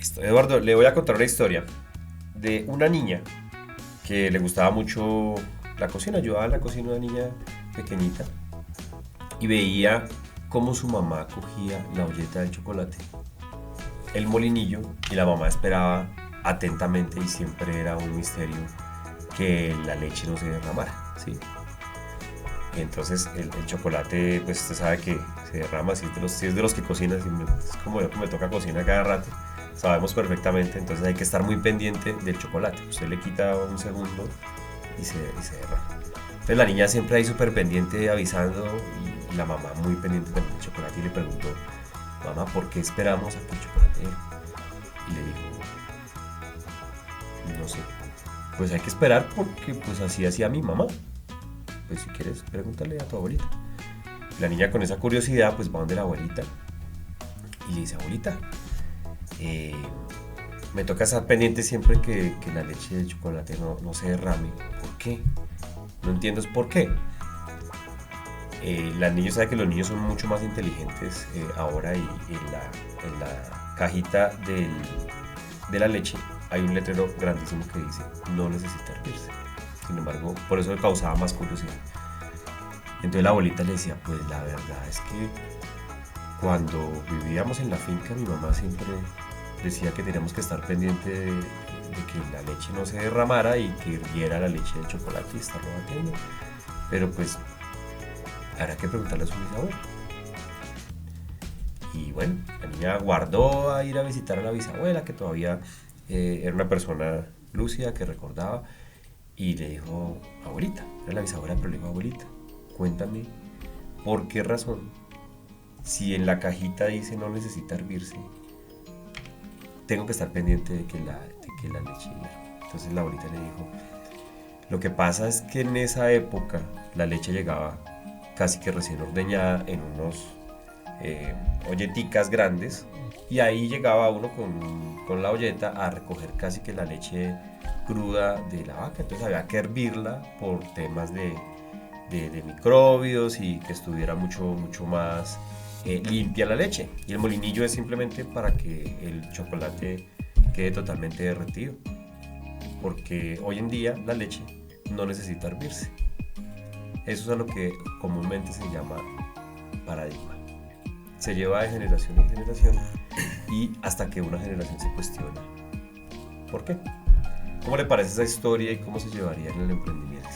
Listo. Eduardo, le voy a contar una historia de una niña que le gustaba mucho la cocina, ayudaba en la cocina, una niña pequeñita, y veía cómo su mamá cogía la olleta de chocolate, el molinillo, y la mamá esperaba atentamente y siempre era un misterio que la leche no se derramara, ¿sí? Y entonces el chocolate, pues usted sabe que se derrama, si es de los que cocina, es como yo que me toca cocinar cada rato, sabemos perfectamente, entonces hay que estar muy pendiente del chocolate. Usted le quita un segundo y se derrama. Entonces la niña siempre ahí súper pendiente, avisando, y la mamá muy pendiente del chocolate, y le preguntó, mamá, ¿por qué esperamos a que el chocolate? Y le dijo, no sé, pues hay que esperar porque pues así hacía mi mamá. Pues si quieres, pregúntale a tu abuelita. La niña con esa curiosidad pues va donde la abuelita y le dice, abuelita, eh, me toca estar pendiente siempre que la leche de chocolate no se derrame. ¿Por qué? No entiendo es por qué. La niña sabe que los niños son mucho más inteligentes ahora, y en la cajita de la leche hay un letrero grandísimo que dice no necesita hervirse. Sin embargo, por eso le causaba más curiosidad. Entonces la abuelita le decía, pues la verdad es que cuando vivíamos en la finca mi mamá siempre decía que teníamos que estar pendiente de que la leche no se derramara y que hirviera la leche de chocolate y estarlo batiendo. Pero pues habrá que preguntarle a su bisabuela. Y bueno, la niña guardó a ir a visitar a la bisabuela, que todavía era una persona lúcida que recordaba, y le dijo, abuelita, era la bisabuela, pero le dijo, abuelita, cuéntame por qué razón, si en la cajita dice no necesita hervirse, tengo que estar pendiente de que la leche hierva. Entonces la abuelita le dijo, lo que pasa es que en esa época la leche llegaba casi que recién ordeñada en unos olleticas grandes, y ahí llegaba uno con la olleta a recoger casi que la leche cruda de la vaca. Entonces había que hervirla por temas de microbios y que estuviera mucho más limpia la leche. Y el molinillo es simplemente para que el chocolate quede totalmente derretido, porque hoy en día la leche no necesita hervirse. Eso es a lo que comúnmente se llama paradigma. Se lleva de generación en generación y hasta que una generación se cuestiona ¿por qué? ¿Cómo le parece esa historia y cómo se llevaría en el emprendimiento?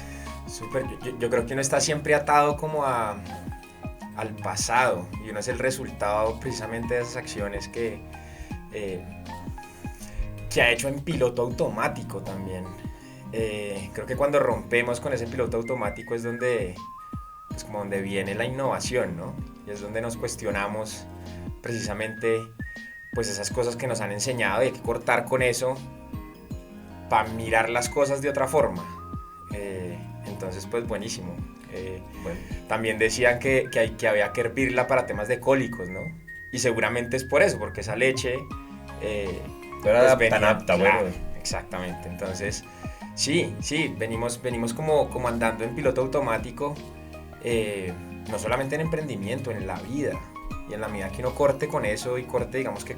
Súper, yo creo que uno está siempre atado como al pasado, y uno es el resultado precisamente de esas acciones que ha hecho en piloto automático también. Creo que cuando rompemos con ese piloto automático es donde, pues como donde viene la innovación, ¿no? Y es donde nos cuestionamos precisamente pues esas cosas que nos han enseñado, y hay que cortar con eso para mirar las cosas de otra forma. Entonces pues buenísimo. Bueno, También decían que había que hervirla para temas de cólicos, ¿no? Y seguramente es por eso, porque esa leche no era pues tan venía, apta, claro, bueno. exactamente. Entonces sí, venimos como andando en piloto automático, no solamente en emprendimiento, en la vida. Y en la medida que uno corte con eso, y corte, digamos que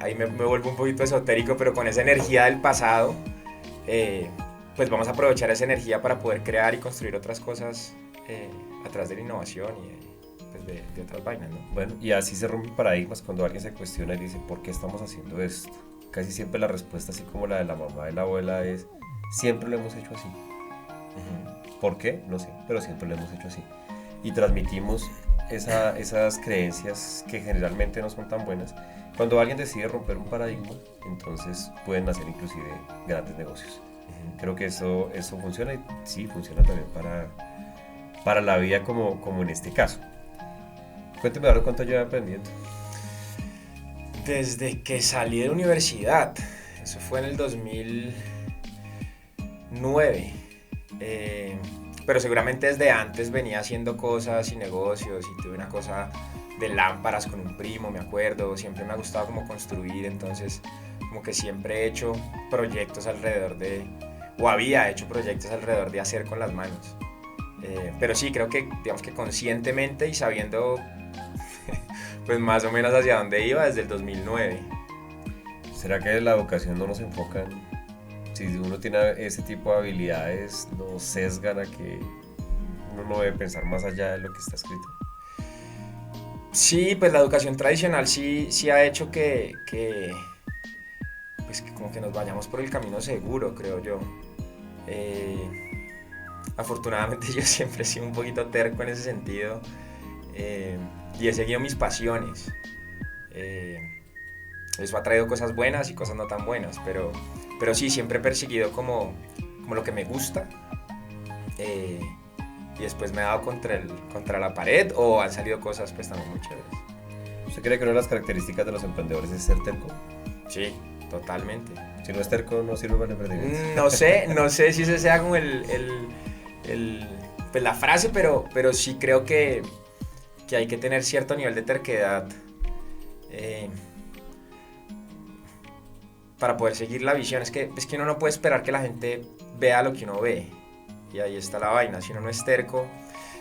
ahí me vuelvo un poquito esotérico, pero con esa energía del pasado, pues vamos a aprovechar esa energía para poder crear y construir otras cosas a través de la innovación y pues de otras vainas, ¿no? Bueno, y así se rompen paradigmas cuando alguien se cuestiona y dice, ¿por qué estamos haciendo esto? Casi siempre la respuesta, así como la de la mamá de la abuela, es, siempre lo hemos hecho así. ¿Por qué? No sé, pero siempre lo hemos hecho así. Y transmitimos esas creencias que generalmente no son tan buenas. Cuando alguien decide romper un paradigma, entonces pueden nacer inclusive grandes negocios. Creo que eso funciona, y sí, funciona también para la vida como en este caso. Cuénteme ahora cuánto lleva aprendiendo. Desde que salí de la universidad, eso fue en el 2009, pero seguramente desde antes venía haciendo cosas y negocios, y tuve una cosa de lámparas con un primo, me acuerdo. Siempre me ha gustado como construir, entonces como que siempre he hecho proyectos alrededor de, o había hecho proyectos alrededor de hacer con las manos. Pero sí, creo que digamos que conscientemente y sabiendo pues más o menos hacia dónde iba desde el 2009. ¿Será que la educación no nos enfoca si uno tiene ese tipo de habilidades, nos sesgan a que uno no debe pensar más allá de lo que está escrito? Sí, pues la educación tradicional sí ha hecho pues que como que nos vayamos por el camino seguro, creo yo. Eh, Afortunadamente yo siempre he sido un poquito terco en ese sentido, y he seguido mis pasiones. Eh, Eso ha traído cosas buenas y cosas no tan buenas, pero sí, siempre he perseguido como lo que me gusta, eh, y después me he dado contra la pared o han salido cosas pues también muy chéveres. ¿Usted cree que una de las características de los emprendedores es ser terco? Sí, totalmente. Si no es terco, no sirve para el emprendimiento. No sé si ese sea como pues la frase, pero sí creo que hay que tener cierto nivel de terquedad, eh, para poder seguir la visión. Es que uno no puede esperar que la gente vea lo que uno ve. Y ahí está la vaina. Si uno no es terco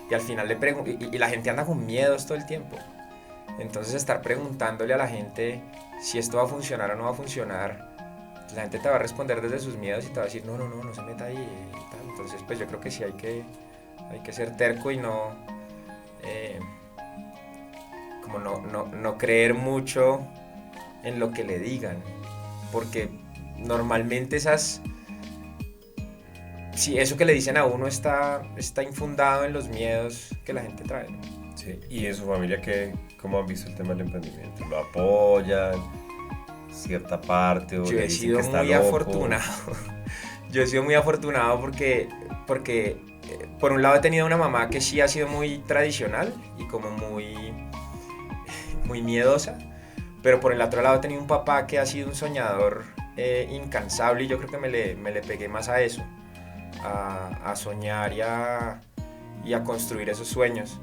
y al final y la gente anda con miedos todo el tiempo. Entonces estar preguntándole a la gente si esto va a funcionar o no va a funcionar, la gente te va a responder desde sus miedos y te va a decir no se meta ahí y tal. Entonces pues yo creo que sí hay que ser terco y como no creer mucho en lo que le digan, porque normalmente si eso que le dicen a uno está infundado en los miedos que la gente trae, ¿no? Sí. ¿Y en su familia cómo han visto el tema del emprendimiento? ¿Lo apoyan? ¿Cierta parte? ¿O Yo le he dicen sido que está muy loco? afortunado. Yo he sido muy afortunado porque por un lado he tenido una mamá que sí ha sido muy tradicional y como muy miedosa, pero por el otro lado he tenido un papá que ha sido un soñador, incansable, y yo creo que me le pegué más a eso, a soñar y a construir esos sueños.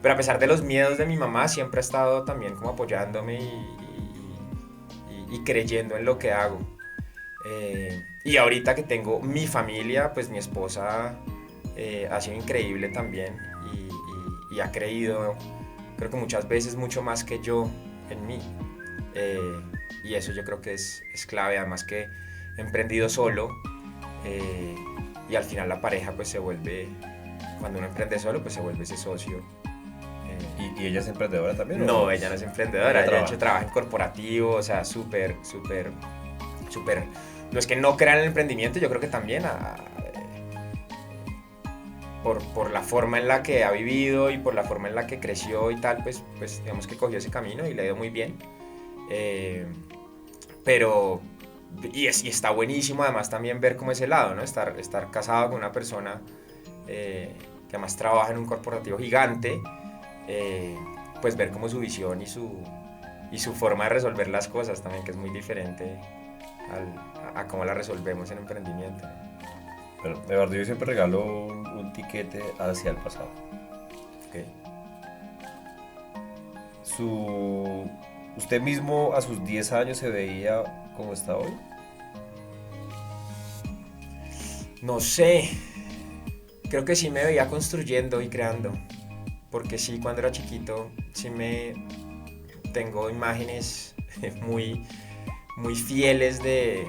Pero a pesar de los miedos de mi mamá, siempre ha estado también como apoyándome y creyendo en lo que hago. Y ahorita que tengo mi familia, pues mi esposa, ha sido increíble también y ha creído, creo que muchas veces mucho más que yo en mí. Y eso yo creo que es clave, además que he emprendido solo, y al final la pareja pues se vuelve, cuando uno emprende solo pues se vuelve ese socio. ¿Y ella es emprendedora también? No, ¿o? ella no es emprendedora, ella de hecho trabaja en corporativo, o sea, súper, no es que no crea en el emprendimiento, yo creo que también por la forma en la que ha vivido y por la forma en la que creció y tal, pues digamos que cogió ese camino y le ha ido muy bien. Pero, y está buenísimo además también ver como ese lado, ¿no? Estar casado con una persona, que además trabaja en un corporativo gigante, pues ver como su visión y su forma de resolver las cosas también, que es muy diferente a cómo la resolvemos en emprendimiento, ¿no? Bueno, Eduardo, yo siempre regalo un tiquete hacia el pasado. Okay. ¿Usted mismo a sus 10 años se veía como está hoy? No sé, creo que sí me veía construyendo y creando, porque sí, cuando era chiquito, tengo imágenes muy, muy fieles de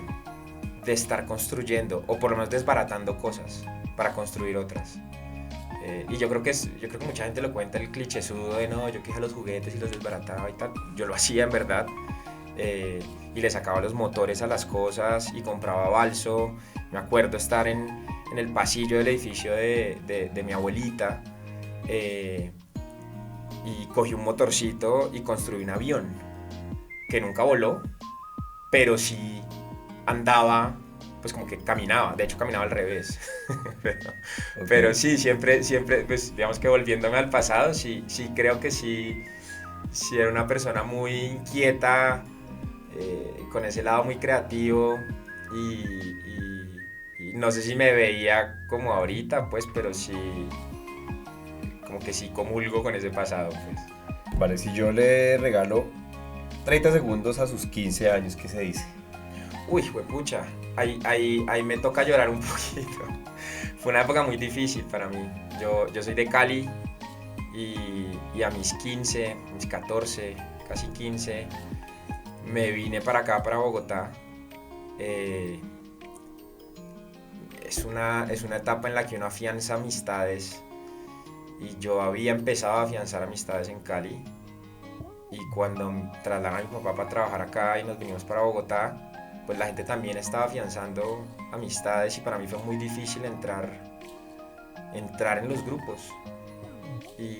estar construyendo, o por lo menos desbaratando cosas para construir otras. Y yo creo que mucha gente lo cuenta el clichésudo de no, yo cogía los juguetes y los desbarataba y tal. Yo lo hacía en verdad, y le sacaba los motores a las cosas y compraba balso. Me acuerdo estar en el pasillo del edificio de mi abuelita, y cogí un motorcito y construí un avión que nunca voló, pero sí andaba, pues como que caminaba, de hecho caminaba al revés. Pero sí, siempre, pues digamos que volviéndome al pasado, sí creo que sí era una persona muy inquieta, con ese lado muy creativo, y no sé si me veía como ahorita, pues, pero sí, como que sí comulgo con ese pasado, pues. Vale, si yo le regalo 30 segundos a sus 15 años, ¿qué se dice? Uy, huepucha, ahí me toca llorar un poquito. Fue una época muy difícil para mí. Yo soy de Cali, y a mis 15, mis 14, casi 15, me vine para acá, para Bogotá. Es una etapa en la que uno afianza amistades, y yo había empezado a afianzar amistades en Cali, y cuando trasladaron a mi papá para trabajar acá y nos vinimos para Bogotá, pues la gente también estaba afianzando amistades, y para mí fue muy difícil entrar en los grupos. Y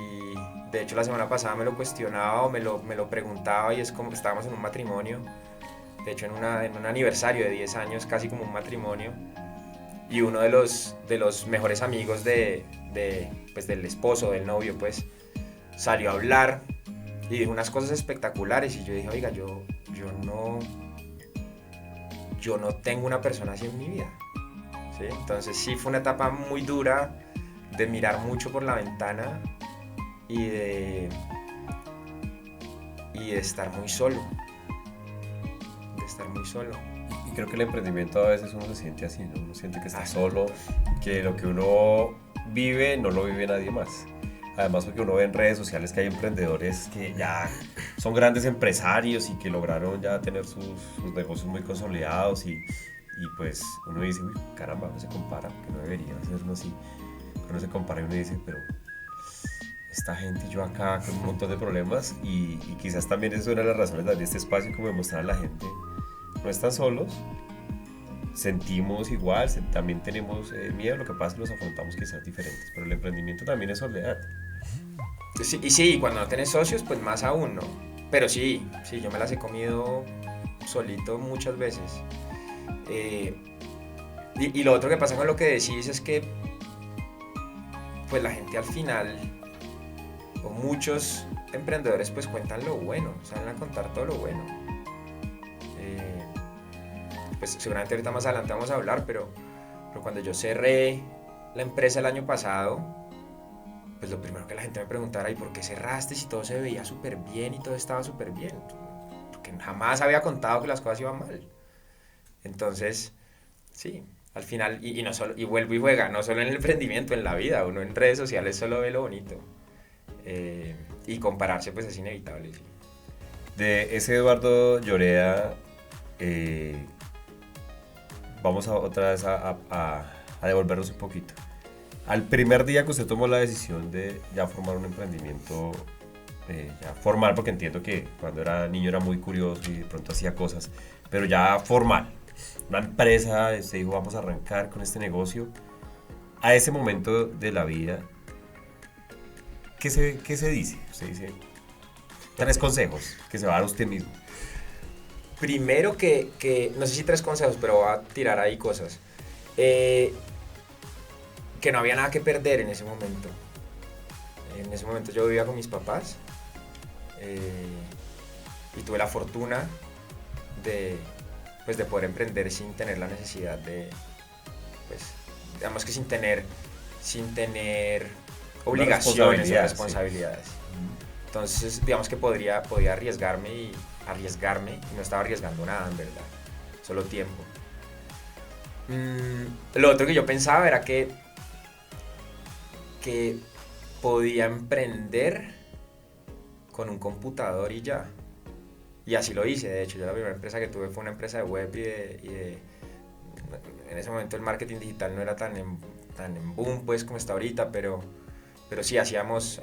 de hecho la semana pasada me lo cuestionaba o me lo preguntaba, y es como que estábamos en un matrimonio, de hecho en un aniversario de 10 años, casi como un matrimonio, y uno de los mejores amigos pues, del esposo, del novio, pues salió a hablar y dijo unas cosas espectaculares, y yo dije, oiga, yo no tengo una persona así en mi vida, ¿sí? Entonces sí fue una etapa muy dura de mirar mucho por la ventana y de estar muy solo, Y creo que el emprendimiento a veces uno se siente así, ¿no? Uno siente que está solo, que lo que uno vive no lo vive nadie más. Además, porque uno ve en redes sociales que hay emprendedores que ya son grandes empresarios y que lograron ya tener sus negocios muy consolidados, y pues uno dice, uy, caramba, no se compara, que no debería hacerlo así. Uno se compara y uno dice, pero esta gente y yo acá con un montón de problemas, y quizás también es una de las razones de este espacio, como demostrar a la gente, no están solos, sentimos igual, también tenemos miedo, lo que pasa es que los afrontamos quizás diferentes, pero el emprendimiento también es soledad. Sí, y sí, cuando no tenés socios, pues más aún, ¿no? Pero sí, yo me las he comido solito muchas veces. Y lo otro que pasa con lo que decís es que pues la gente al final, o muchos emprendedores, pues cuentan lo bueno, salen a contar todo lo bueno. Pues seguramente ahorita más adelante vamos a hablar, pero cuando yo cerré la empresa el año pasado, pues lo primero que la gente me preguntara, ¿y por qué cerraste si todo se veía súper bien y todo estaba súper bien? Porque jamás había contado que las cosas iban mal. Entonces, sí, al final, y no solo, y vuelvo y juega, no solo en el emprendimiento, en la vida, uno en redes sociales solo ve lo bonito. Y compararse pues es inevitable, sí. De ese Eduardo Lloreda, vamos otra vez a devolvernos un poquito. Al primer día que usted tomó la decisión de ya formar un emprendimiento, ya formal, porque entiendo que cuando era niño era muy curioso y de pronto hacía cosas, pero ya formal, una empresa, usted dijo, vamos a arrancar con este negocio. A ese momento de la vida, ¿qué se dice? Usted dice 3 consejos que se va a dar usted mismo. Primero que no sé si 3 consejos, pero voy a tirar ahí cosas. Que no había nada que perder en ese momento. En ese momento yo vivía con mis papás, y tuve la fortuna de poder emprender sin tener la necesidad de, pues, digamos que sin tener obligaciones o responsabilidades. Sí. Entonces, digamos que podía arriesgarme y no estaba arriesgando nada, en verdad, solo tiempo. Lo otro que yo pensaba era que podía emprender con un computador y ya. Y así lo hice, de hecho. Yo la primera empresa que tuve fue una empresa de web, en ese momento el marketing digital no era tan en boom pues como está ahorita, pero sí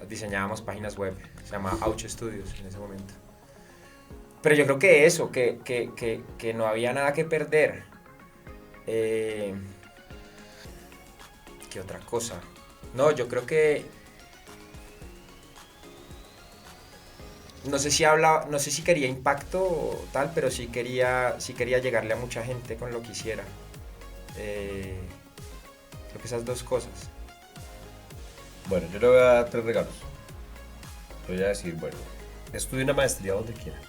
diseñábamos páginas web. Se llamaba Aucho Studios en ese momento. Pero yo creo que eso, que no había nada que perder. ¿Qué otra cosa? No, yo creo que no sé si quería impacto o tal, pero sí quería llegarle a mucha gente con lo que hiciera. Creo que esas 2 cosas. Bueno, yo le voy a dar 3 regalos. Le voy a decir, bueno, estudie una maestría donde quiera.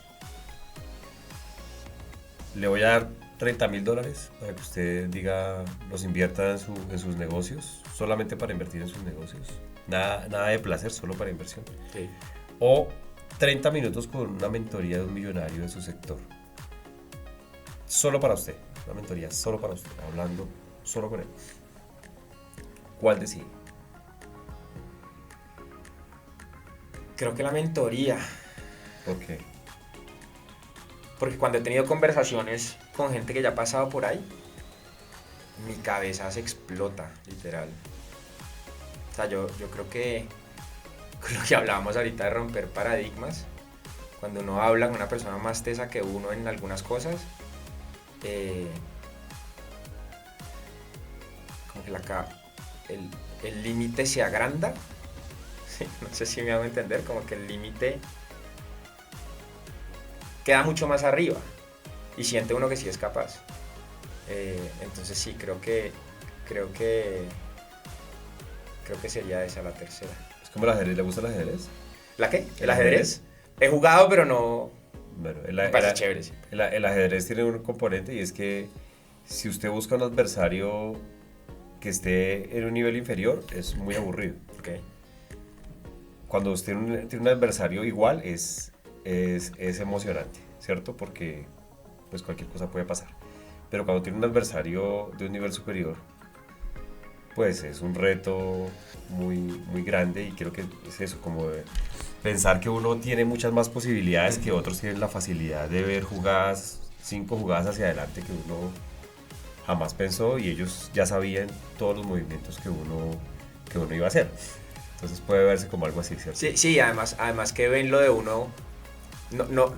Le voy a dar $30,000 para que usted diga, los invierta en sus negocios, solamente para invertir en sus negocios. Nada de placer, solo para inversión. Sí. O 30 minutos con una mentoría de un millonario de su sector. Solo para usted. Una mentoría solo para usted, hablando solo con él. ¿Cuál decide? Creo que la mentoría, ¿Por qué? porque cuando he tenido conversaciones con gente que ya ha pasado por ahí, mi cabeza se explota, literal. O sea, yo creo que con lo que hablábamos ahorita de romper paradigmas, cuando uno habla con una persona más tesa que uno en algunas cosas, como que el límite se agranda. Sí, no sé si me hago entender, como que el límite queda mucho más arriba y siente uno que sí es capaz. Entonces sí, creo que creo que sería esa la tercera. ¿Es como el ajedrez? ¿Le gusta el ajedrez? ¿La qué? ¿El ¿El ajedrez? He jugado, pero no. Bueno, Me parece chévere, sí. el ajedrez tiene un componente y es que si usted busca un adversario que esté en un nivel inferior, es muy aburrido. Ok. Cuando usted tiene un adversario igual, es emocionante, ¿cierto? Porque pues cualquier cosa puede pasar. Pero cuando tiene un adversario de un nivel superior, pues es un reto muy grande y creo que es eso, como de pensar que uno tiene muchas más posibilidades que otros tienen la facilidad de ver jugadas, 5 jugadas hacia adelante que uno jamás pensó y ellos ya sabían todos los movimientos que uno iba a hacer. Entonces puede verse como algo así, ¿cierto? Sí, sí, además que ven lo de uno, no,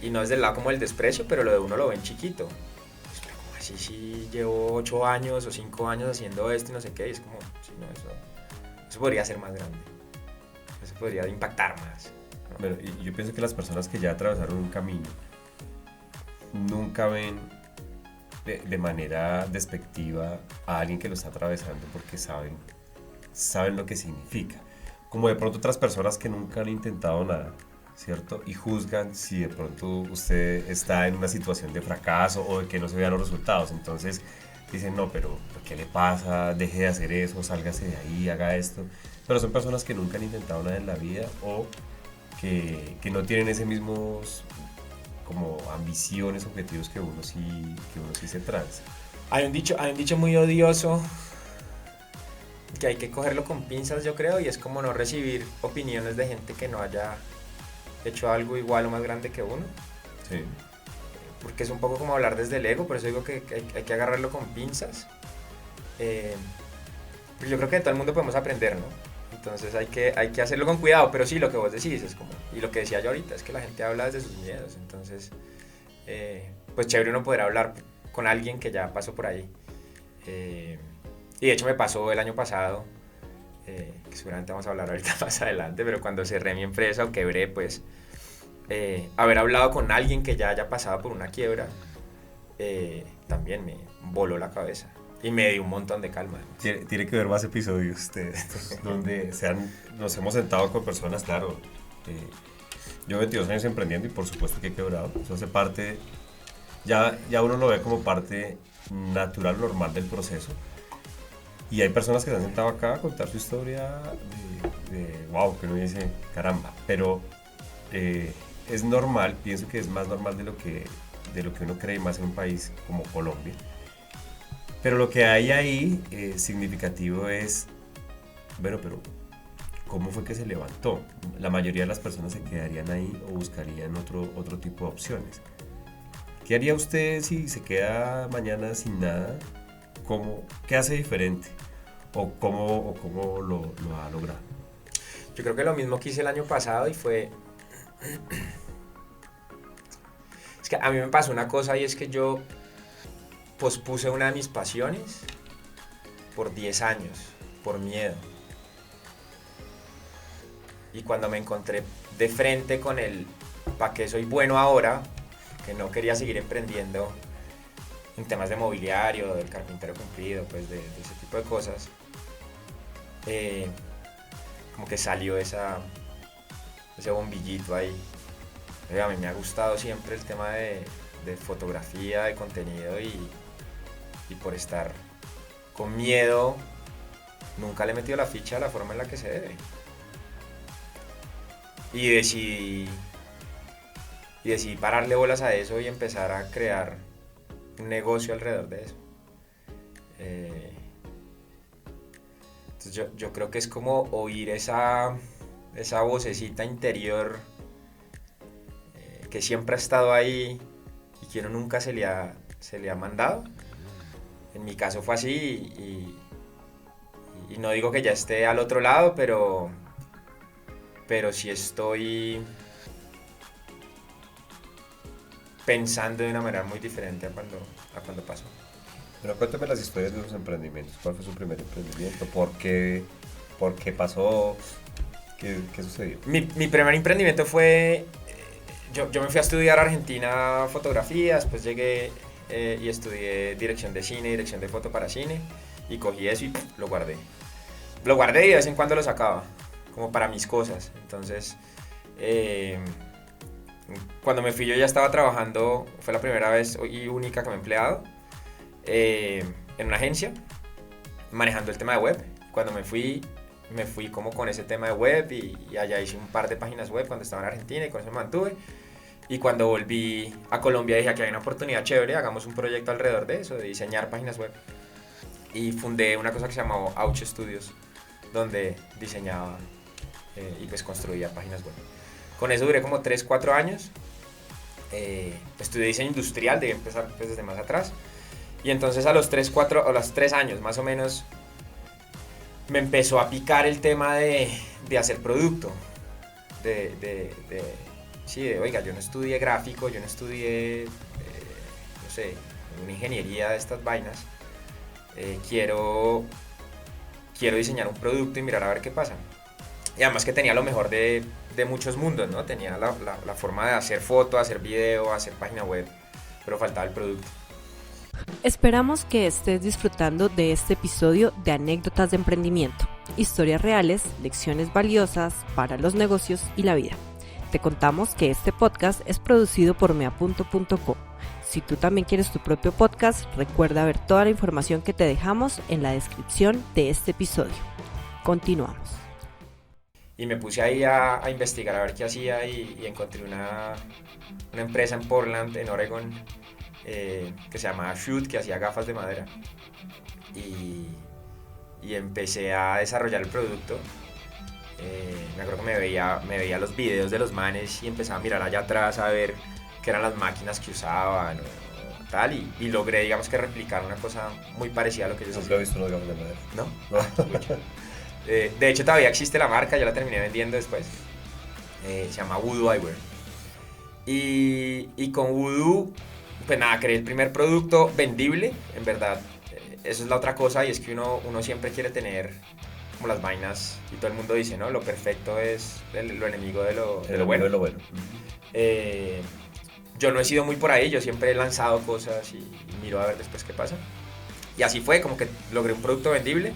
y no es del lado como el desprecio, pero lo de uno lo ven chiquito. Pues, pero como así, sí, llevo 8 años o 5 años haciendo esto y no sé qué, y es como, sí, no, eso podría ser más grande, eso podría impactar más. ¿No? Bueno, y yo pienso que las personas que ya atravesaron un camino nunca ven de manera despectiva a alguien que lo está atravesando porque saben lo que significa. Como de pronto otras personas que nunca han intentado nada, ¿cierto? Y juzgan si de pronto usted está en una situación de fracaso o de que no se vean los resultados. Entonces dicen, no, pero ¿qué le pasa? Deje de hacer eso, sálgase de ahí, haga esto. Pero son personas que nunca han intentado nada en la vida o que no tienen ese mismos como ambiciones, objetivos que uno sí se tranza. Hay un dicho muy odioso que hay que cogerlo con pinzas, yo creo, y es como no recibir opiniones de gente que no haya hecho algo igual o más grande que uno. Sí. Porque es un poco como hablar desde el ego, por eso digo que hay que agarrarlo con pinzas. Pues yo creo que de todo el mundo podemos aprender, ¿no? Entonces hay que hacerlo con cuidado, pero sí, lo que vos decís es como, y lo que decía yo ahorita, es que la gente habla desde sus miedos, entonces, pues chévere uno poder hablar con alguien que ya pasó por ahí. Y de hecho me pasó el año pasado, que seguramente vamos a hablar ahorita más adelante, pero cuando cerré mi empresa o quebré, pues haber hablado con alguien que ya haya pasado por una quiebra, también me voló la cabeza y me dio un montón de calma. Tiene que ver más episodios de estos, donde nos hemos sentado con personas, claro. Yo 22 años emprendiendo y por supuesto que he quebrado. Eso hace parte, ya uno lo ve como parte natural, normal del proceso. Y hay personas que se han sentado acá a contar su historia wow, que uno dice, caramba. Pero es normal, pienso que es más normal de lo que uno cree, más en un país como Colombia. Pero lo que hay ahí significativo es, bueno, pero ¿cómo fue que se levantó? La mayoría de las personas se quedarían ahí o buscarían otro tipo de opciones. ¿Qué haría usted si se queda mañana sin nada? ¿Qué hace diferente? ¿O cómo lo ha logrado? Yo creo que lo mismo que hice el año pasado y fue... Es que a mí me pasó una cosa y es que yo pospuse una de mis pasiones por 10 años, por miedo. Y cuando me encontré de frente con el ¿para qué soy bueno ahora? Que no quería seguir emprendiendo en temas de mobiliario, del carpintero cumplido, pues de ese tipo de cosas. Como que salió ese bombillito ahí. A mí me ha gustado siempre el tema de fotografía, de contenido y por estar con miedo nunca le he metido la ficha a la forma en la que se debe. Y decidí pararle bolas a eso y empezar a crear un negocio alrededor de eso. Entonces yo creo que es como oír esa esa vocecita interior que siempre ha estado ahí y que uno nunca se le ha mandado. En mi caso fue así y no digo que ya esté al otro lado, pero sí estoy pensando de una manera muy diferente a cuando pasó. Pero cuéntame las historias de los emprendimientos. ¿Cuál fue su primer emprendimiento? ¿Por qué pasó? ¿Qué sucedió? Mi primer emprendimiento fue... Yo me fui a estudiar a Argentina fotografía, después llegué y estudié dirección de cine, dirección de foto para cine, y cogí eso y lo guardé. Lo guardé y de vez en cuando lo sacaba, como para mis cosas. Entonces, cuando me fui yo ya estaba trabajando, fue la primera vez y única que me he empleado, en una agencia, manejando el tema de web. Cuando me fui como con ese tema de web y allá hice un par de páginas web cuando estaba en Argentina y con eso me mantuve. Y cuando volví a Colombia dije, aquí hay una oportunidad chévere, hagamos un proyecto alrededor de eso, de diseñar páginas web. Y fundé una cosa que se llamó Auch Studios, donde diseñaba y pues construía páginas web. Con eso duré como 3-4 años. Estudié diseño industrial, debí empezar pues desde más atrás. Y entonces a los 3 años más o menos me empezó a picar el tema de hacer producto. Oiga, yo no estudié gráfico, yo no estudié, no sé, una ingeniería de estas vainas. Quiero diseñar un producto y mirar a ver qué pasa. Y además que tenía lo mejor de muchos mundos, ¿no? Tenía la forma de hacer foto, hacer video, hacer página web, pero faltaba el producto. Esperamos que estés disfrutando de este episodio de Anécdotas de Emprendimiento, historias reales, lecciones valiosas para los negocios y la vida. Te contamos que este podcast es producido por meapunto.co. Si tú también quieres tu propio podcast, recuerda ver toda la información que te dejamos en la descripción de este episodio. Continuamos. Y me puse ahí a investigar a ver qué hacía y encontré una empresa en Portland, en Oregon, que se llamaba Shoot, que hacía gafas de madera. Y empecé a desarrollar el producto. Me acuerdo que me veía los videos de los manes y empezaba a mirar allá atrás a ver qué eran las máquinas que usaban o tal, y logré, digamos, que replicar una cosa muy parecida a lo que ellos hacían. ¿Nunca he visto unas gafas de madera? ¿No? De hecho todavía existe la marca, yo la terminé vendiendo después. Se llama Voodoo Eyewear. Y con Voodoo, pues nada, creé el primer producto vendible, en verdad. Eso es la otra cosa, y es que uno siempre quiere tener como las vainas, y todo el mundo dice, ¿no? Lo perfecto es lo enemigo de lo bueno. De lo bueno. Yo no he sido muy por ahí, yo siempre he lanzado cosas y miro a ver después qué pasa. Y así fue, como que logré un producto vendible.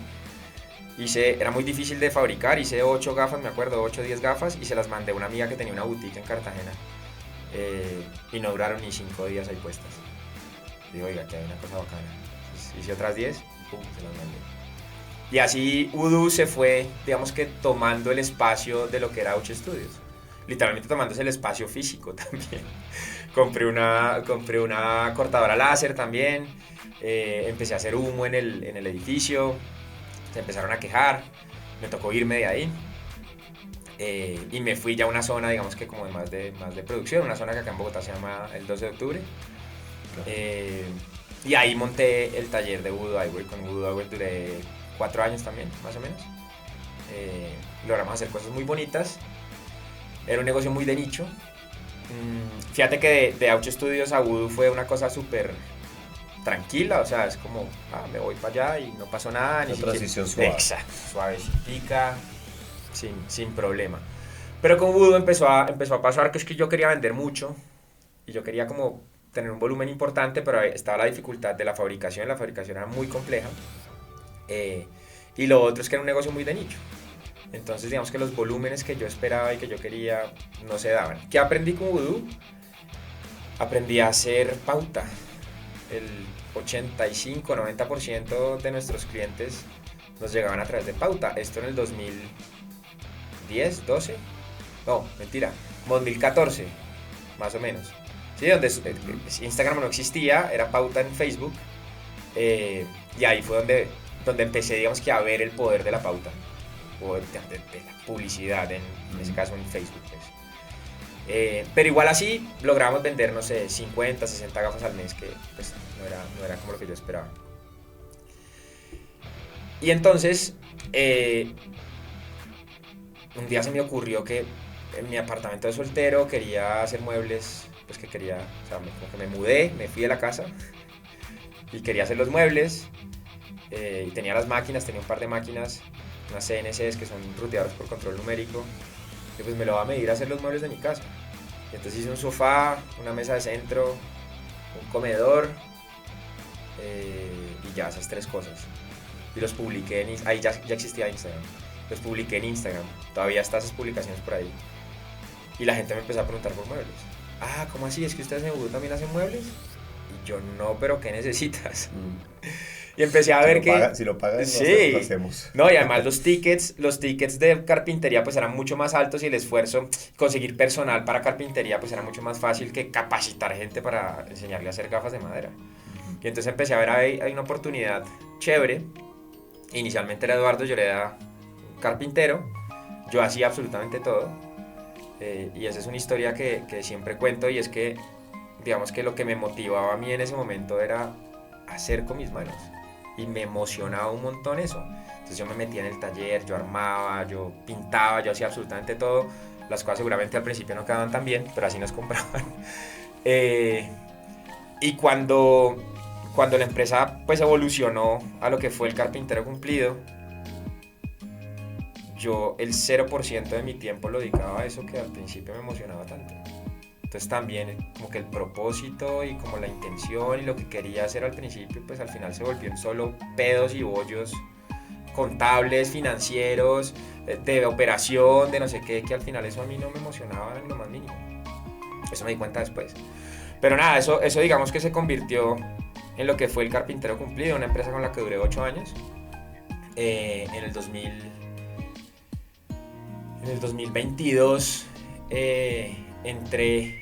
Era muy difícil de fabricar, hice 8 gafas, me acuerdo, 8 o 10 gafas, y se las mandé a una amiga que tenía una boutique en Cartagena. Y no duraron ni 5 días ahí puestas. Digo, oiga, que hay una cosa bacana. Entonces, hice otras 10 y pum, se las mandé. Y así Voodoo se fue, digamos que tomando el espacio de lo que era Auch Studios. Literalmente tomándose el espacio físico también. Compré una cortadora láser también. Empecé a hacer humo en el edificio. Se empezaron a quejar. Me tocó irme de ahí. Y me fui ya a una zona, digamos que como de más de producción. Una zona que acá en Bogotá se llama el 12 de octubre. Y ahí monté el taller de Voodoo Eyewear. Con Voodoo Eyewear duré 4 años también, más o menos. Logramos hacer cosas muy bonitas. Era un negocio muy de nicho. Fíjate que de Auch Studios a Voodoo fue una cosa súper tranquila, o sea, es como, me voy para allá y no pasó nada. Una transición suave. Exacto, suavecita, sin problema. Pero con Voodoo empezó a pasar que es que yo quería vender mucho y yo quería como tener un volumen importante, pero estaba la dificultad de la fabricación era muy compleja. Y lo otro es que era un negocio muy de nicho. Entonces digamos que los volúmenes que yo esperaba y que yo quería no se daban. ¿Qué aprendí con Voodoo? Aprendí a hacer pauta. El 85-90% de nuestros clientes nos llegaban a través de pauta. Esto en el 2010, 12, no, mentira, 2014, más o menos. Sí, donde Instagram no existía, era pauta en Facebook. Y ahí fue donde empecé, digamos que a ver el poder de la pauta. o de la publicidad, en ese caso en Facebook. Pues. Pero igual así logramos vender, no sé, 50, 60 gafas al mes, que pues no era como lo que yo esperaba. Y entonces, un día se me ocurrió que en mi apartamento de soltero quería hacer muebles, pues que quería, o sea, como que me mudé, me fui de la casa y quería hacer los muebles, y tenía las máquinas, tenía un par de máquinas, unas CNCs que son ruteadores por control numérico, y pues me lo va a medir a hacer los muebles de mi casa. Y entonces hice un sofá, una mesa de centro, un comedor, y ya, esas 3 cosas. Y los publiqué ahí ya existía Instagram. Los publiqué en Instagram. Todavía están esas publicaciones por ahí. Y la gente me empezó a preguntar por muebles. Ah, ¿cómo así? ¿Es que ustedes en Ubuntu también hacen muebles? Y yo, no, pero ¿qué necesitas? Y empecé a ver que... Si lo pagan, sí, lo hacemos. No, y además los tickets de carpintería pues eran mucho más altos y el esfuerzo, conseguir personal para carpintería pues era mucho más fácil que capacitar gente para enseñarle a hacer gafas de madera. Y entonces empecé a ver, hay una oportunidad chévere. Inicialmente era Eduardo, yo era carpintero, yo hacía absolutamente todo, y esa es una historia que siempre cuento, y es que digamos que lo que me motivaba a mí en ese momento era hacer con mis manos, y me emocionaba un montón eso. Entonces yo me metía en el taller, yo armaba, yo pintaba, yo hacía absolutamente todo. Las cosas seguramente al principio no quedaban tan bien, pero así nos compraban. Y cuando la empresa pues evolucionó a lo que fue el carpintero cumplido, yo el 0% de mi tiempo lo dedicaba a eso que al principio me emocionaba tanto. Entonces también como que el propósito y como la intención y lo que quería hacer al principio pues al final se volvió en solo pedos y bollos contables, financieros, de operación, de no sé qué, que al final eso a mí no me emocionaba en lo más mínimo. Eso me di cuenta después. Pero nada, eso digamos que se convirtió en lo que fue el Carpintero Cumplido, una empresa con la que duré 8 años. En el 2022 entré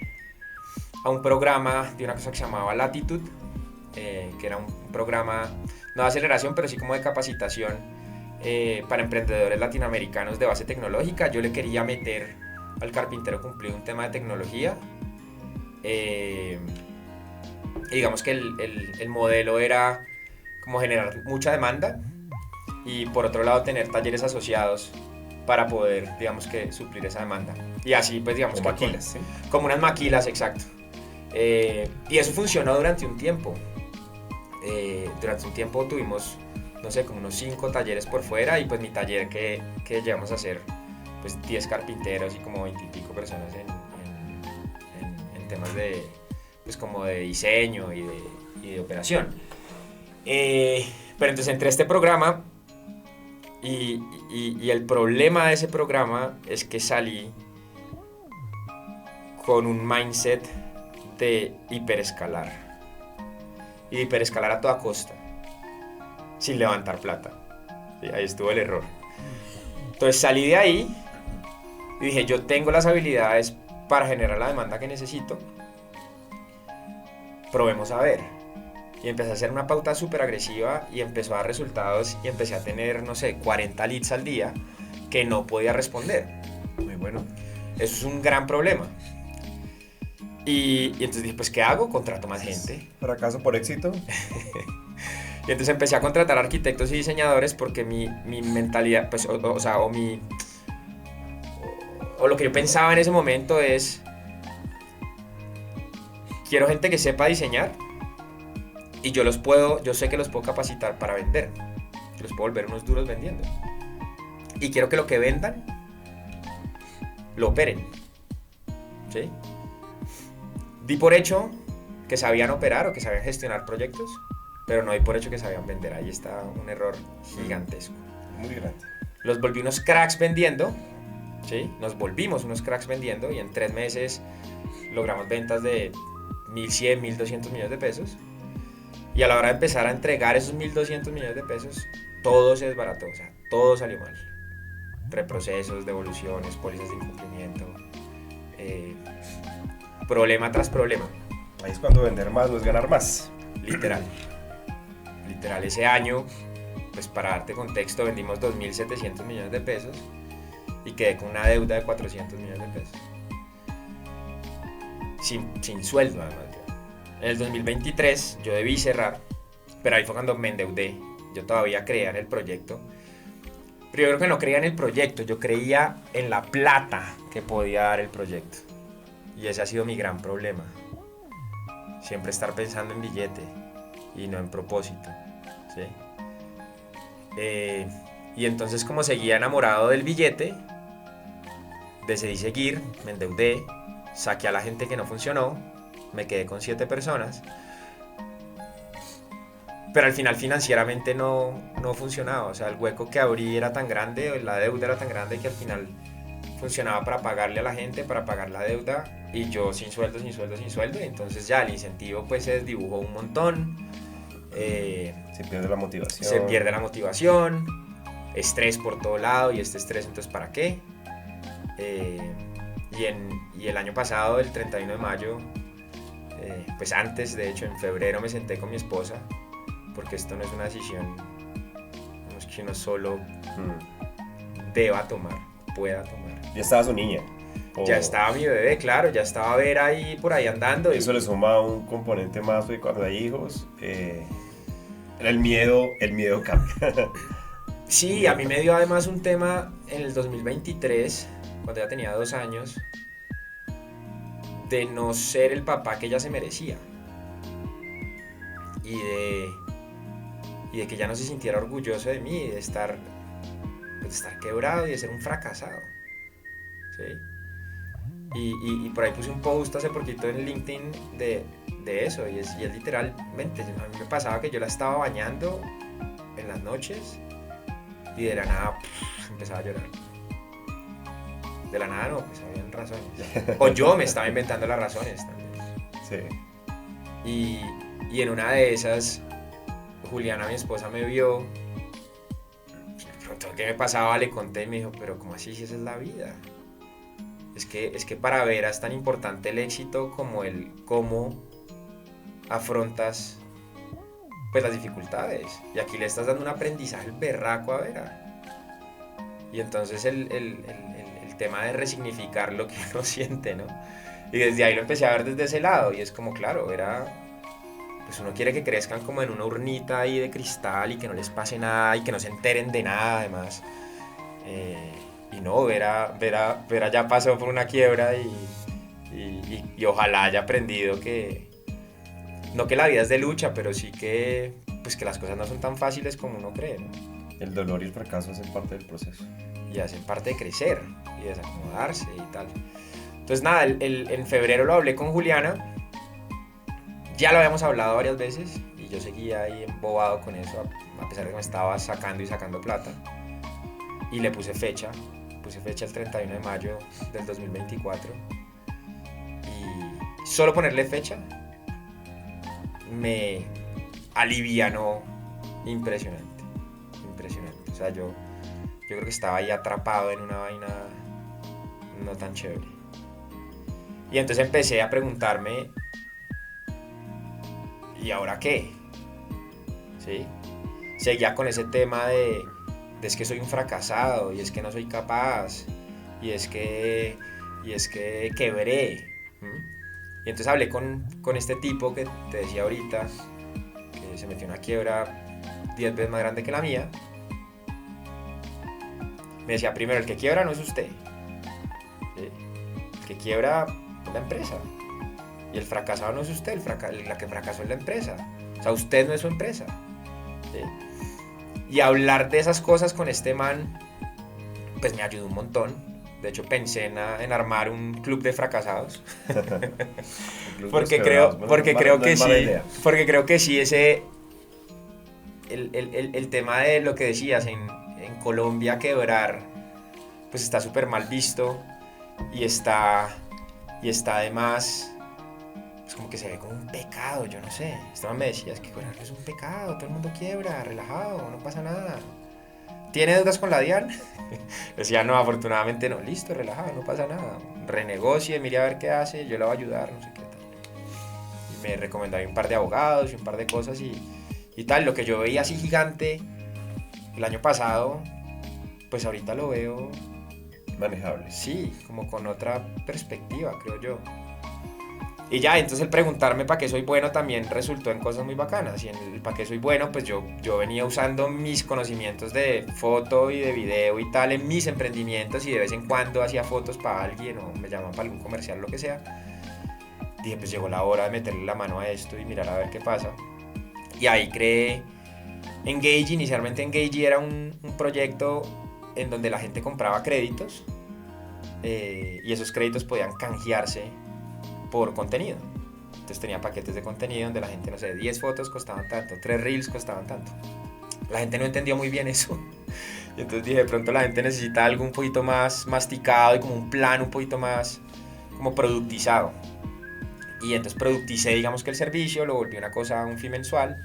a un programa de una cosa que se llamaba Latitude, que era un programa no de aceleración, pero sí como de capacitación para emprendedores latinoamericanos de base tecnológica. Yo le quería meter al Carpintero Cumplido un tema de tecnología. Y digamos que el modelo era como generar mucha demanda y por otro lado tener talleres asociados para poder, digamos que, suplir esa demanda. Y así, pues, digamos como que... maquilas, ¿sí? Como unas maquilas, exacto. Y eso funcionó durante un tiempo. Durante un tiempo tuvimos, no sé, como unos 5 talleres por fuera y pues mi taller que llegamos a hacer, pues, 10 carpinteros y como 20 y pico personas en temas de, pues, como de diseño y de operación. Pero entonces entré a este programa y el problema de ese programa es que salí con un mindset de hiperescalar y de hiperescalar a toda costa sin levantar plata. Y ahí estuvo el error. Entonces salí de ahí y dije, yo tengo las habilidades para generar la demanda que necesito, probemos a ver. Y empecé a hacer una pauta súper agresiva y empezó a dar resultados y empecé a tener, no sé, 40 leads al día que no podía responder. Muy bueno. Eso es un gran problema. Y entonces dije, pues, ¿qué hago? Contrato más gente. Fracaso por éxito. Y entonces empecé a contratar arquitectos y diseñadores porque mi mentalidad, pues, o lo que yo pensaba en ese momento es, quiero gente que sepa diseñar y yo sé que los puedo capacitar para vender. Que los puedo volver unos duros vendiendo. Y quiero que lo que vendan lo operen. ¿Sí? Di por hecho que sabían operar o que sabían gestionar proyectos, pero no di por hecho que sabían vender. Ahí está un error gigantesco. Muy grande. Los volví unos cracks vendiendo, ¿sí? Nos volvimos unos cracks vendiendo y en 3 meses logramos ventas de 1.100, 1.200 millones de pesos. Y a la hora de empezar a entregar esos 1.200 millones de pesos, todo se desbarató, o sea, todo salió mal. Reprocesos, devoluciones, pólizas de incumplimiento, problema tras problema. Ahí es cuando vender más no es ganar más. Literal, ese año pues para darte contexto, vendimos 2.700 millones de pesos y quedé con una deuda de 400 millones de pesos. Sin sueldo, además. En el 2023 yo debí cerrar, pero ahí fue cuando me endeudé. Yo todavía creía en el proyecto. Pero yo creo que no creía en el proyecto, yo creía en la plata que podía dar el proyecto. Y ese ha sido mi gran problema. Siempre estar pensando en billete y no en propósito, ¿sí? Y entonces, como seguía enamorado del billete, decidí seguir, me endeudé, saqué a la gente que no funcionó, me quedé con 7 personas, pero al final financieramente no funcionaba. O sea, el hueco que abrí era tan grande, la deuda era tan grande que al final funcionaba para pagarle a la gente, para pagar la deuda, y yo sin sueldo, y entonces ya el incentivo pues se desdibujó un montón. Se pierde la motivación. Se pierde la motivación, estrés por todo lado, y este estrés entonces ¿para qué? Y el año pasado, el 31 de mayo, pues antes, de hecho en febrero me senté con mi esposa, porque esto no es una decisión que uno solo deba tomar, pueda tomar. Ya estaba su niña. Ya estaba mi bebé, claro, ya estaba Vera ahí por ahí andando. Eso le suma un componente más de cuando hay hijos. El miedo cambia. Sí, a mí me dio además un tema en el 2023, cuando ya tenía 2 años, de no ser el papá que ella se merecía. Y de que ya no se sintiera orgulloso de mí, de estar quebrado y de ser un fracasado. ¿Sí? Y por ahí puse un post hace poquito en LinkedIn de eso, y es literalmente, a mí me pasaba que yo la estaba bañando en las noches y de la nada empezaba a llorar. De la nada no, pues habían razones. O yo me estaba inventando las razones también. Sí. Y en una de esas, Juliana, mi esposa, me vio. Me preguntó qué me pasaba, le conté y me dijo, pero ¿cómo así si esa es la vida? Es que para Vera es tan importante el éxito como el cómo afrontas pues las dificultades. Y aquí le estás dando un aprendizaje berraco a Vera. Y entonces el tema de resignificar lo que uno siente, ¿no? Y desde ahí lo empecé a ver desde ese lado. Y es como, claro, Vera, pues uno quiere que crezcan como en una urnita ahí de cristal y que no les pase nada y que no se enteren de nada, además. Y no, Vera ya pasó por una quiebra y ojalá haya aprendido que, no que la vida es de lucha, pero sí que, pues que las cosas no son tan fáciles como uno cree, ¿no? El dolor y el fracaso hacen parte del proceso. Y hacen parte de crecer y de desacomodarse y tal. Entonces nada, en febrero lo hablé con Juliana, ya lo habíamos hablado varias veces y yo seguía ahí embobado con eso, a pesar de que me estaba sacando plata. Y le puse fecha el 31 de mayo del 2024, y solo ponerle fecha me alivianó impresionante. O sea, yo creo que estaba ahí atrapado en una vaina no tan chévere. Y entonces empecé a preguntarme, ¿y ahora qué? ¿Sí? Seguía con ese tema de es que soy un fracasado, y es que no soy capaz, y es que quebré. Y entonces hablé con este tipo que te decía ahorita, que se metió en una quiebra 10 veces más grande que la mía. Me decía, primero, el que quiebra no es usted, ¿sí? El que quiebra es la empresa, y el fracasado no es usted, la que fracasó es la empresa. O sea, usted no es su empresa, ¿sí? Y hablar de esas cosas con este man, pues me ayudó un montón. De hecho, pensé en armar un club de fracasados. porque creo que sí, ese el tema de lo que decías, en Colombia quebrar, pues está súper mal visto, y está además, pues como que se ve como un pecado, yo no sé. Esteban me decía, es que quebrar es un pecado, todo el mundo quiebra, relajado, no pasa nada. ¿Tiene deudas con la DIAN? Decía, no, afortunadamente no, listo, relajado, no pasa nada. Renegocie, mire a ver qué hace, yo le voy a ayudar, no sé qué tal. Y me recomendaba un par de abogados y un par de cosas y tal. Lo que yo veía así gigante el año pasado, pues ahorita lo veo, Manejable. sí, como con otra perspectiva, creo yo. Y ya, entonces el preguntarme para qué soy bueno también resultó en cosas muy bacanas. Y en el para qué soy bueno, pues yo venía usando mis conocimientos de foto y de video y tal en mis emprendimientos, y de vez en cuando hacía fotos para alguien o me llaman para algún comercial, lo que sea. Dije, pues llegó la hora de meterle la mano a esto y mirar a ver qué pasa. Y ahí creé Engage. Inicialmente Engage era un proyecto en donde la gente compraba créditos, y esos créditos podían canjearse por contenido. Entonces tenía paquetes de contenido donde la gente, no sé, 10 fotos costaban tanto, 3 reels costaban tanto. La gente no entendió muy bien eso. Y entonces dije, de pronto la gente necesita algo un poquito más masticado y como un plan un poquito más como productizado. Y entonces producticé, digamos, que el servicio, lo volví una cosa, un fee mensual,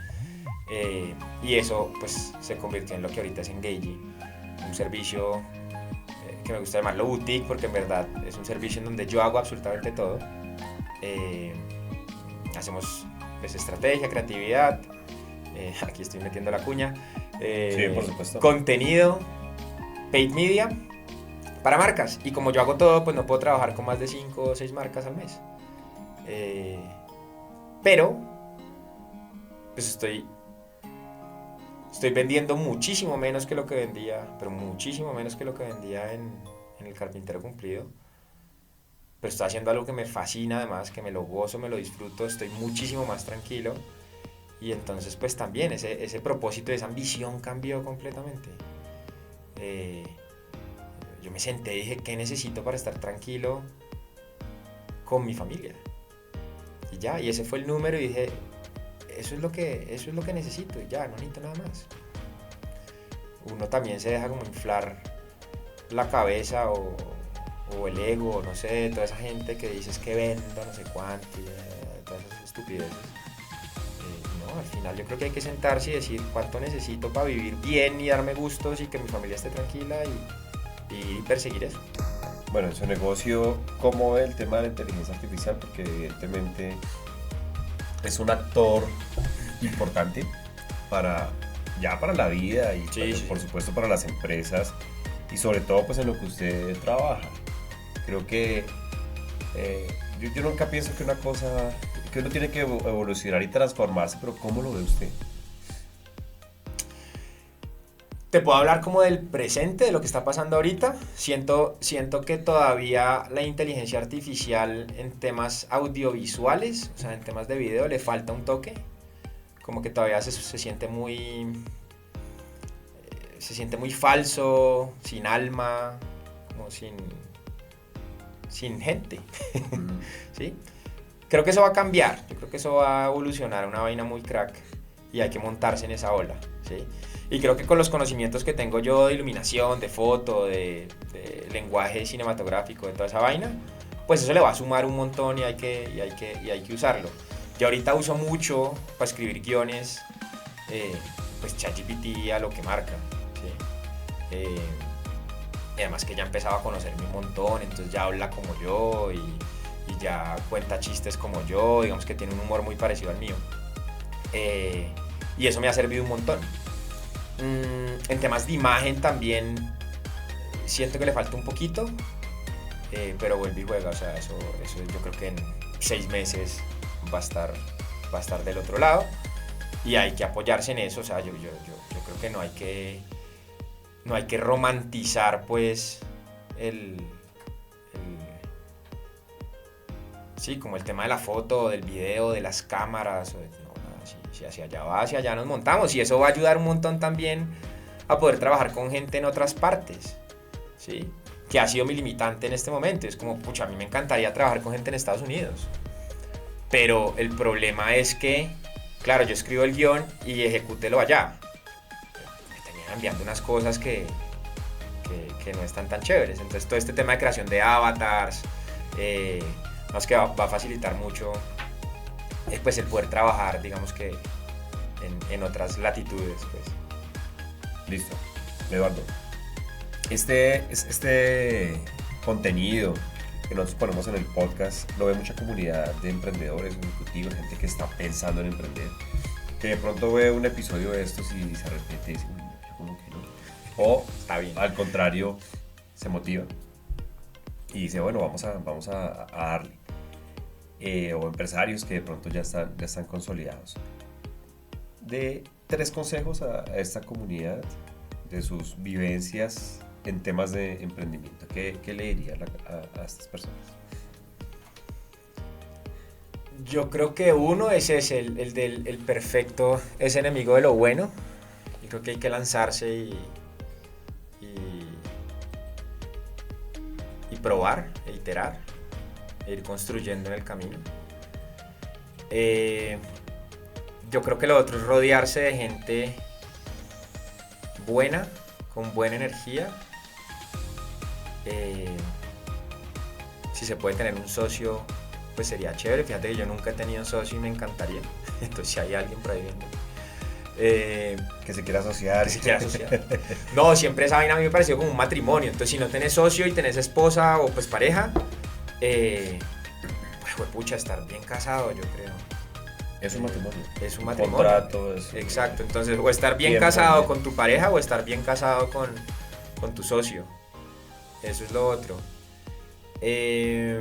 y eso pues se convirtió en lo que ahorita es Engage, un servicio que me gusta llamarlo boutique, porque en verdad es un servicio en donde yo hago absolutamente todo. Hacemos pues, estrategia, creatividad, aquí estoy metiendo la cuña, Sí, por supuesto. contenido, paid media para marcas. Y como yo hago todo, pues no puedo trabajar con más de 5 o 6 marcas al mes. Pero pues estoy vendiendo muchísimo menos que lo que vendía, pero muchísimo menos que lo que vendía en el Carpintero Cumplido. Pero estoy haciendo algo que me fascina, además, que me lo gozo, me lo disfruto, estoy muchísimo más tranquilo. Y entonces pues también ese propósito, esa ambición cambió completamente. Yo me senté y dije, ¿qué necesito para estar tranquilo con mi familia? Y ya, y ese fue el número, y dije, eso es lo que necesito, y ya, no necesito nada más. Uno también se deja como inflar la cabeza o el ego, no sé, toda esa gente que dices que venda, no sé cuánto, y todas esas estupideces. No, al final yo creo que hay que sentarse y decir cuánto necesito para vivir bien y darme gustos y que mi familia esté tranquila, y perseguir eso. Bueno, en su negocio, ¿cómo ve el tema de la inteligencia artificial? Porque evidentemente es un actor importante para la vida y Sí, sí. por supuesto para las empresas, y sobre todo pues en lo que usted trabaja. Creo que yo nunca pienso que que uno tiene que evolucionar y transformarse, pero ¿cómo lo ve usted? Te puedo hablar como del presente, de lo que está pasando ahorita. Siento que todavía la inteligencia artificial en temas audiovisuales, o sea, en temas de video, le falta un toque. Como que todavía se siente muy falso, sin alma, como sin gente. ¿Sí? Creo que eso va a cambiar, yo creo que eso va a evolucionar a una vaina muy crack, y hay que montarse en esa ola, ¿sí? Y creo que con los conocimientos que tengo yo de iluminación, de foto, de lenguaje cinematográfico, de toda esa vaina, pues eso le va a sumar un montón, y hay que usarlo. Yo ahorita uso mucho para escribir guiones, pues ChatGPT a lo que marca, ¿sí? Y además que ya empezaba a conocerme un montón, entonces ya habla como yo, y ya cuenta chistes como yo, digamos que tiene un humor muy parecido al mío. Y eso me ha servido un montón. En temas de imagen también siento que le falta un poquito, pero vuelve y juega, o sea, eso yo creo que en 6 meses va a estar del otro lado, y hay que apoyarse en eso. O sea, yo creo que no hay que romantizar pues sí, como el tema de la foto, del video, de las cámaras, si hacia allá va, hacia allá nos montamos, y eso va a ayudar un montón también a poder trabajar con gente en otras partes, ¿sí? Que ha sido mi limitante en este momento. Es como, pucha, a mí me encantaría trabajar con gente en Estados Unidos, pero el problema es que, claro, yo escribo el guión y ejecútelo allá. Me terminan enviando unas cosas que no están tan chéveres. Entonces todo este tema de creación de avatars, más que va a facilitar mucho pues el poder trabajar, digamos que en otras latitudes, pues. Listo, Eduardo. Este contenido que nosotros ponemos en el podcast lo ve mucha comunidad de emprendedores, ejecutivos, gente que está pensando en emprender, que de pronto ve un episodio de estos y se arrepiente y dice, uy, yo como que no. O Está bien. al contrario, se motiva y dice, bueno, vamos a darle. O empresarios que de pronto ya están consolidados. De 3 consejos a esta comunidad de sus vivencias en temas de emprendimiento. ¿Qué le diría a estas personas? Yo creo que uno es ese, el del el perfecto es enemigo de lo bueno. Yo creo que hay que lanzarse y probar, e iterar, e ir construyendo en el camino. Yo creo que lo otro es rodearse de gente buena, con buena energía. Si se puede tener un socio, pues sería chévere. Fíjate que yo nunca he tenido socio y me encantaría. Entonces si hay alguien por ahí viendo. Que se quiera asociar. Que se quiera asociar. No, siempre esa vaina a mí me pareció como un matrimonio. Entonces si no tenés socio y tenés esposa o pues pareja, pues pucha, estar bien casado, yo creo. Es un matrimonio. Es un matrimonio. Contrato. Exacto. Entonces o estar bien tiempo, casado ¿no? con tu pareja o estar bien casado con tu socio. Eso es lo otro. Y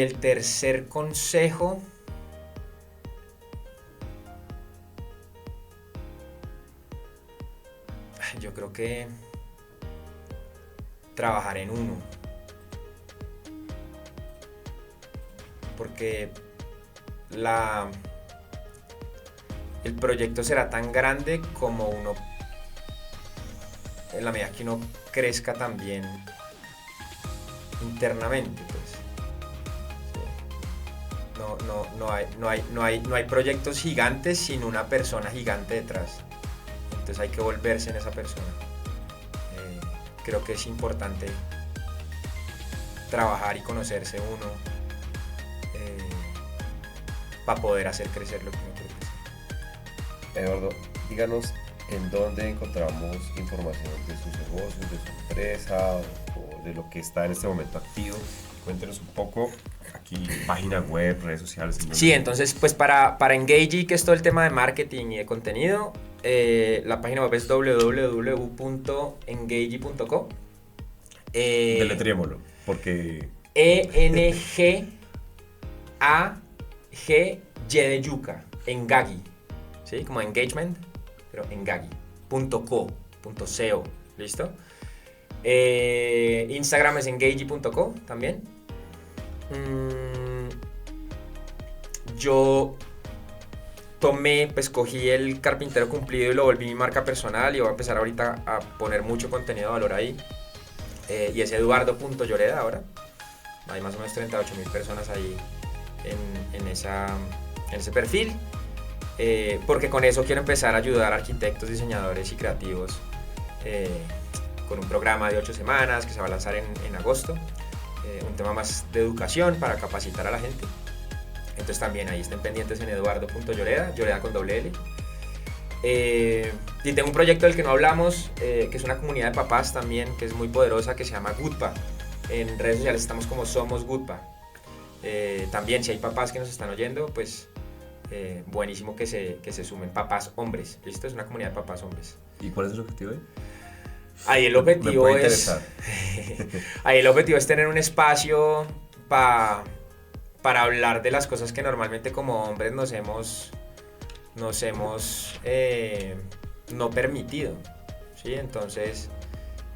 el tercer consejo, yo creo que trabajar en uno. Porque el proyecto será tan grande como uno, en la medida que uno crezca también internamente, pues. Sí. No hay proyectos gigantes sin una persona gigante detrás. Entonces hay que volverse en esa persona. Creo que es importante trabajar y conocerse uno para poder hacer crecer lo que uno quiere crecer. Eduardo, díganos en dónde encontramos información de sus negocios, de su empresa o de lo que está en este momento activo. Cuéntenos un poco aquí, página web, redes sociales. Sí, entonces pues para Engagey, que es todo el tema de marketing y de contenido, la página web es www.engagey.co. Deletrémoslo, porque... ENGAGY de yuca, Engagey, ¿sí? Como engagement, pero engagey.co, ¿listo? Instagram es engagey.co también. Yo cogí el carpintero cumplido y lo volví mi marca personal y voy a empezar ahorita a poner mucho contenido de valor ahí. Y es eduardo.lloreda ahora. Hay más o menos 38,000 personas ahí en ese perfil. Porque con eso quiero empezar a ayudar a arquitectos, diseñadores y creativos con un programa de 8 semanas que se va a lanzar en agosto. Un tema más de educación para capacitar a la gente. Entonces también ahí estén pendientes en eduardo.lloreda, lloreda con doble L. Y tengo un proyecto del que no hablamos, que es una comunidad de papás también, que es muy poderosa, que se llama Goodpa. En redes sociales estamos como Somos Goodpa. También si hay papás que nos están oyendo, pues buenísimo que se sumen, papás hombres, ¿listo? Es una comunidad de papás hombres. ¿Y cuál es el objetivo ahí? Ahí el objetivo Me puede es ahí el objetivo es tener un espacio para hablar de las cosas que normalmente como hombres nos hemos no permitido, ¿sí? Entonces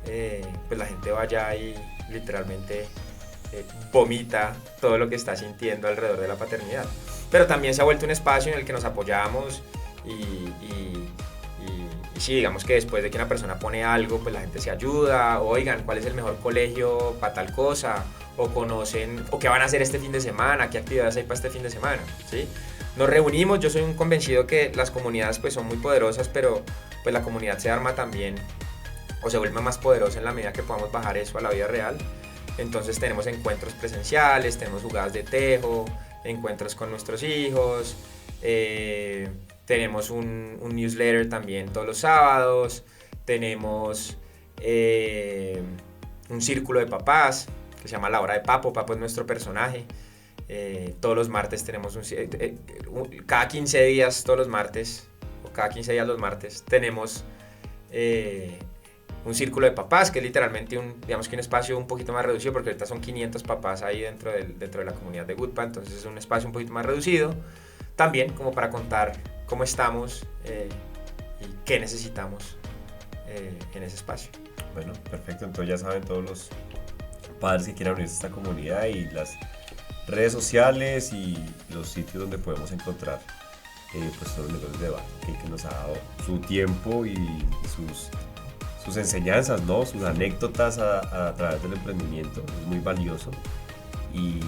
pues la gente vaya y literalmente vomita todo lo que está sintiendo alrededor de la paternidad, pero también se ha vuelto un espacio en el que nos apoyamos y sí, digamos que después de que una persona pone algo, pues la gente se ayuda. Oigan, ¿cuál es el mejor colegio para tal cosa? O conocen, o qué van a hacer este fin de semana, qué actividades hay para este fin de semana, ¿sí? Nos reunimos, yo soy un convencido que las comunidades pues son muy poderosas, pero pues la comunidad se arma también, o se vuelve más poderosa en la medida que podamos bajar eso a la vida real. Entonces tenemos encuentros presenciales, tenemos jugadas de tejo, encuentros con nuestros hijos, tenemos un newsletter también todos los sábados, tenemos un círculo de papás que se llama La Hora de Papo. Papo es nuestro personaje. Todos los martes tenemos cada 15 días, todos los martes, o cada 15 días los martes, tenemos un círculo de papás, que es literalmente un espacio un poquito más reducido, porque ahorita son 500 papás ahí dentro de la comunidad de Goodpa, entonces es un espacio un poquito más reducido, también como para contar cómo estamos y qué necesitamos en ese espacio. Bueno, perfecto, entonces ya saben todos los padres que quieran unirse a esta comunidad y las redes sociales y los sitios donde podemos encontrar pues todos los negocios de Eva, que nos ha dado su tiempo y sus enseñanzas, ¿no? Sus anécdotas a través del emprendimiento, es muy valioso y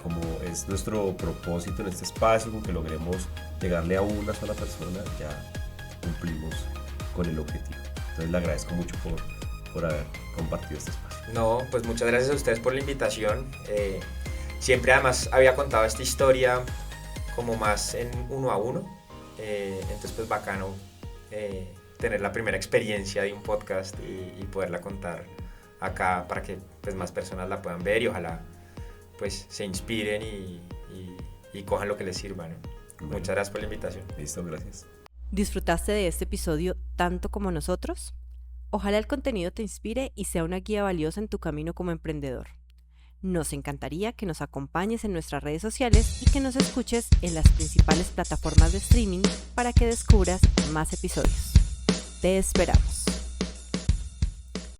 como es nuestro propósito en este espacio, con que logremos llegarle a una sola persona, ya cumplimos con el objetivo. Entonces le agradezco mucho por haber compartido este espacio. No, pues muchas gracias a ustedes por la invitación. Siempre además había contado esta historia como más en uno a uno, entonces pues bacano tener la primera experiencia de un podcast y poderla contar acá para que pues más personas la puedan ver y ojalá pues se inspiren y cojan lo que les sirva, ¿no? Bueno. Muchas gracias por la invitación. Listo, gracias. ¿Disfrutaste de este episodio tanto como nosotros? Ojalá el contenido te inspire y sea una guía valiosa en tu camino como emprendedor. Nos encantaría que nos acompañes en nuestras redes sociales y que nos escuches en las principales plataformas de streaming para que descubras más episodios. Te esperamos.